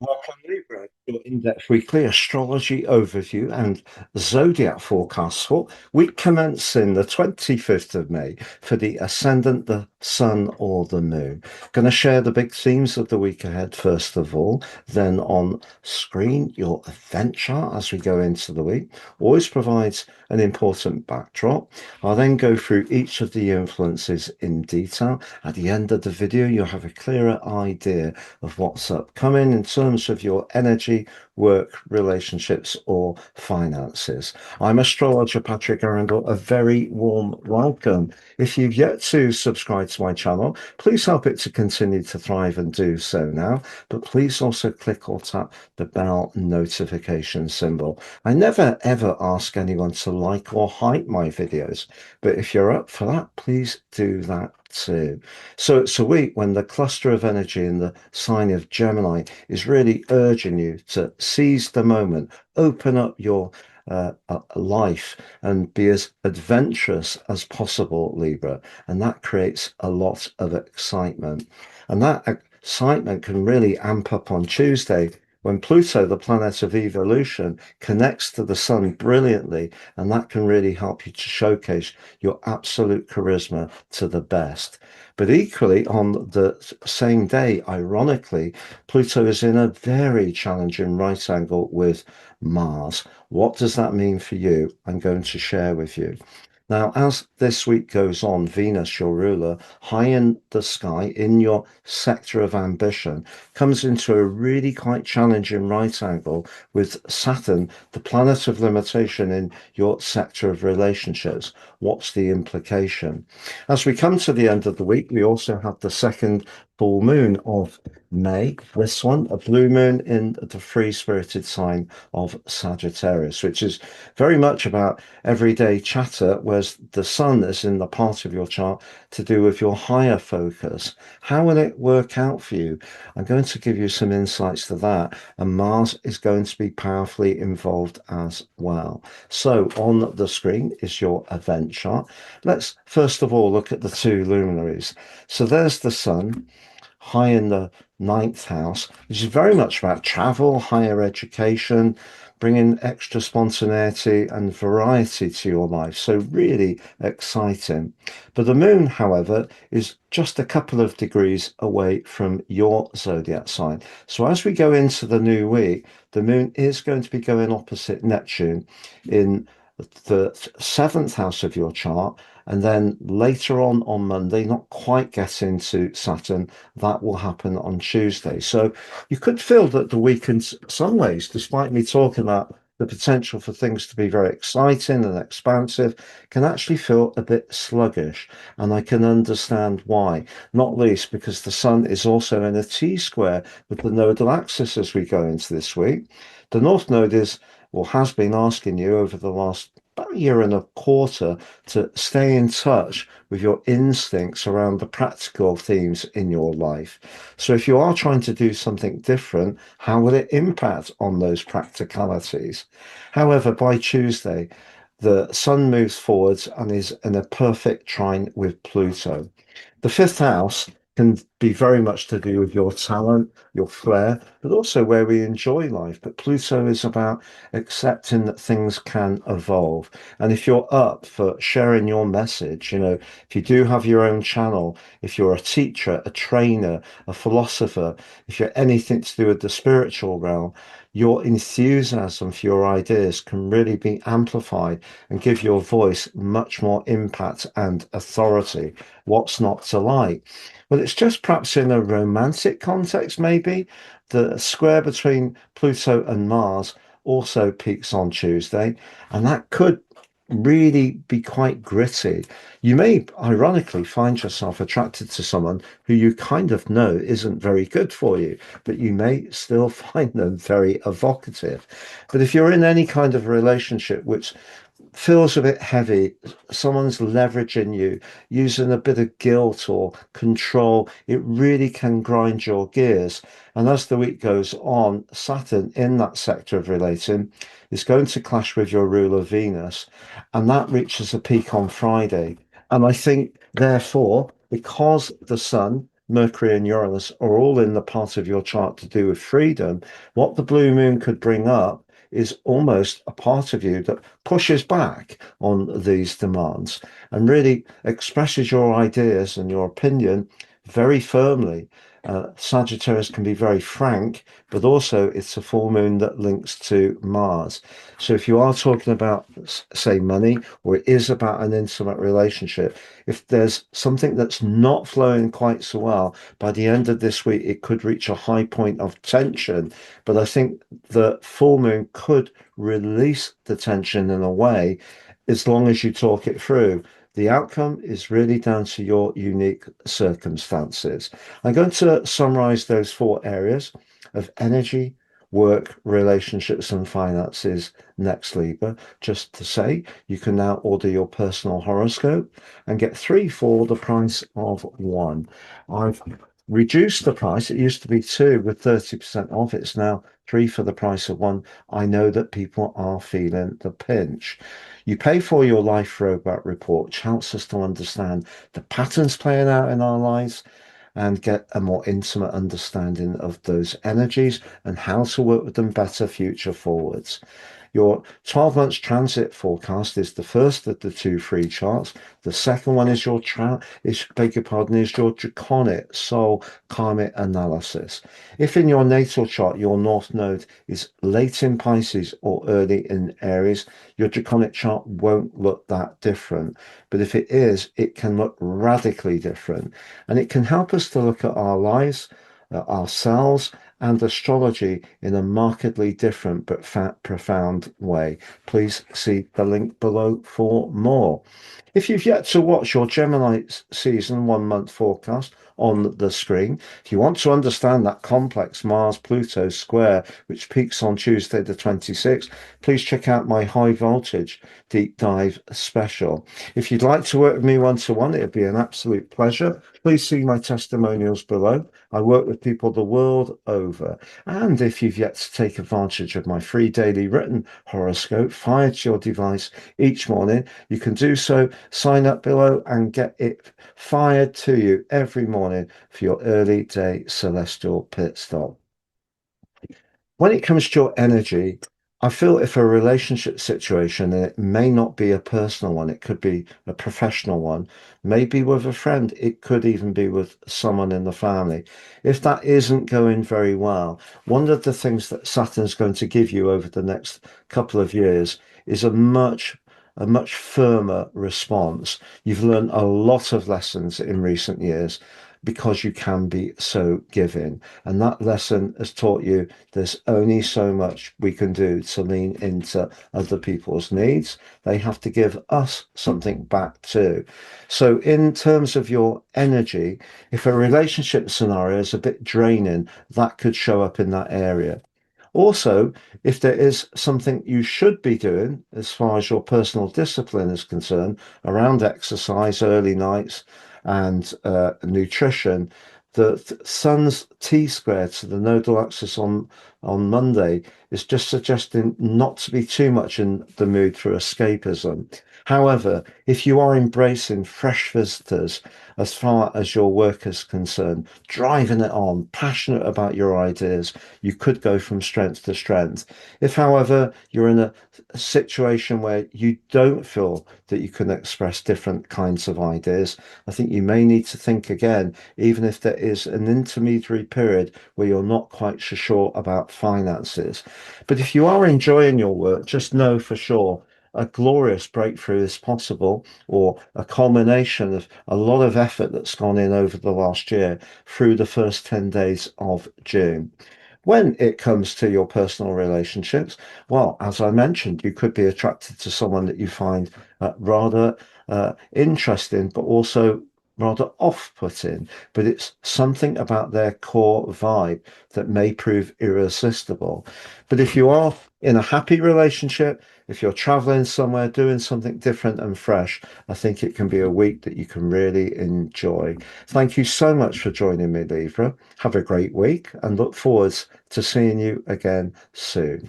Welcome, Libra, your in-depth weekly astrology overview and zodiac forecast for week commencing the 25th of May for the ascendant, the sun, or the moon. Going to share the big themes of the week ahead, first of all. Then on screen, your event chart as we go into the week always provides an important backdrop. I'll then go through each of the influences in detail. At the end of the video, you'll have a clearer idea of what's upcoming in terms of your energy, work, relationships, or finances. I'm astrologer Patrick Arundel. A very warm welcome. If you've yet to subscribe to my channel, please help it to continue to thrive and do so now. But please also click or tap the bell notification symbol. I never ever ask anyone to like or hype my videos, but if you're up for that, please do that too. So it's a week when the cluster of energy in the sign of Gemini is really urging you to seize the moment, open up your life and be as adventurous as possible, Libra. And that creates a lot of excitement. And that excitement can really amp up on Tuesday when Pluto, the planet of evolution, connects to the sun brilliantly, and that can really help you to showcase your absolute charisma to the best. But equally, on the same day, ironically, Pluto is in a very challenging right angle with Mars. What does that mean for you? I'm going to share with you. Now, as this week goes on, Venus, your ruler, high in the sky in your sector of ambition, comes into a really quite challenging right angle with Saturn, the planet of limitation, in your sector of relationships. What's the implication? As we come to the end of the week, we also have the second full moon of May. This one, a blue moon in the free-spirited sign of Sagittarius, which is very much about everyday chatter, whereas the sun is in the part of your chart to do with your higher focus. How will it work out for you? I'm going to give you some insights to that, and Mars is going to be powerfully involved as well. So on the screen is your event chart. Let's first of all look at the two luminaries. So there's the sun high in the ninth house, which is very much about travel, higher education, bringing extra spontaneity and variety to your life. So really exciting. But the moon, however, is just a couple of degrees away from your zodiac sign. So as we go into the new week, the moon is going to be going opposite Neptune in the seventh house of your chart, and then later on Monday, not quite getting to Saturn, that will happen on Tuesday. So you could feel that the week in some ways, despite me talking about the potential for things to be very exciting and expansive, can actually feel a bit sluggish. And I can understand why, not least because the sun is also in a T square with the nodal axis as we go into this week. The North Node is, or has been, asking you over the last about a year and a quarter to stay in touch with your instincts around the practical themes in your life. So if you are trying to do something different, how will it impact on those practicalities? However, by Tuesday, the sun moves forwards and is in a perfect trine with Pluto. The fifth house can be very much to do with your talent, your flair, but also where we enjoy life. But Pluto is about accepting that things can evolve. And if you're up for sharing your message, if you do have your own channel, if you're a teacher, a trainer, a philosopher, if you're anything to do with the spiritual realm, your enthusiasm for your ideas can really be amplified and give your voice much more impact and authority. What's not to like? Well, it's just perhaps in a romantic context, maybe. The square between Pluto and Mars also peaks on Tuesday, and that could really be quite gritty. You may ironically find yourself attracted to someone who you kind of know isn't very good for you, but you may still find them very evocative. But if you're in any kind of relationship which feels a bit heavy, someone's leveraging you, using a bit of guilt or control, it really can grind your gears. And as the week goes on, Saturn in that sector of relating is going to clash with your ruler Venus, and that reaches a peak on Friday. And I think, therefore, because the sun Mercury and Uranus are all in the part of your chart to do with freedom, what the blue moon could bring up is almost a part of you that pushes back on these demands and really expresses your ideas and your opinion very firmly. Sagittarius can be very frank, but also it's a full moon that links to Mars. So if you are talking about, say, money, or it is about an intimate relationship, if there's something that's not flowing quite so well, by the end of this week, it could reach a high point of tension. But I think the full moon could release the tension in a way, as long as you talk it through. The outcome is really down to your unique circumstances. I'm going to summarize those four areas of energy, work, relationships, and finances next, Libra. Just to say, you can now order your personal horoscope and get three for the price of one. I've reduced the price. It used to be two with 30% off. It's now three for the price of one. I know that people are feeling the pinch. You pay for your life robot report, which helps us to understand the patterns playing out in our lives and get a more intimate understanding of those energies and how to work with them better future forwards. Your 12 months transit forecast is the first of the two free charts. The second one is beg your pardon, is your draconic soul karmic analysis. If in your natal chart your north node is late in Pisces or early in Aries, your draconic chart won't look that different. But if it is, it can look radically different. And it can help us to look at our lives, ourselves, and astrology in a markedly different but profound way. Please see the link below for more. If you've yet to watch your Gemini season 1 month forecast on the screen, if you want to understand that complex Mars-Pluto square, which peaks on Tuesday the 26th, please check out my high voltage deep dive special. If you'd like to work with me one-to-one, it'd be an absolute pleasure. Please see my testimonials below. I work with people the world over. And if you've yet to take advantage of my free daily written horoscope fired to your device each morning, you can do so. Sign up below and get it fired to you every morning for your early day celestial pit stop. When it comes to your energy, I feel if a relationship situation, and it may not be a personal one, it could be a professional one, maybe with a friend, it could even be with someone in the family. If that isn't going very well, one of the things that Saturn's going to give you over the next couple of years is a much firmer response. You've learned a lot of lessons in recent years because you can be so giving. And that lesson has taught you there's only so much we can do to lean into other people's needs. They have to give us something back too. So, in terms of your energy, if a relationship scenario is a bit draining, that could show up in that area. Also, if there is something you should be doing as far as your personal discipline is concerned around exercise, early nights, and nutrition, the sun's t-square to the nodal axis on Monday is just suggesting not to be too much in the mood for escapism. However, if you are embracing fresh visitors as far as your work is concerned, driving it on, passionate about your ideas, you could go from strength to strength. If, however, you're in a situation where you don't feel that you can express different kinds of ideas, I think you may need to think again, even if there is an intermediary period where you're not quite so sure about finances. But if you are enjoying your work, just know for sure a glorious breakthrough is possible, or a culmination of a lot of effort that's gone in over the last year through the first 10 days of June. When it comes to your personal relationships, well, as I mentioned, you could be attracted to someone that you find rather interesting, but also rather off-putting. But it's something about their core vibe that may prove irresistible. But if you are in a happy relationship, if you're traveling somewhere, doing something different and fresh, I think it can be a week that you can really enjoy. Thank you so much for joining me, Libra. Have a great week and look forward to seeing you again soon.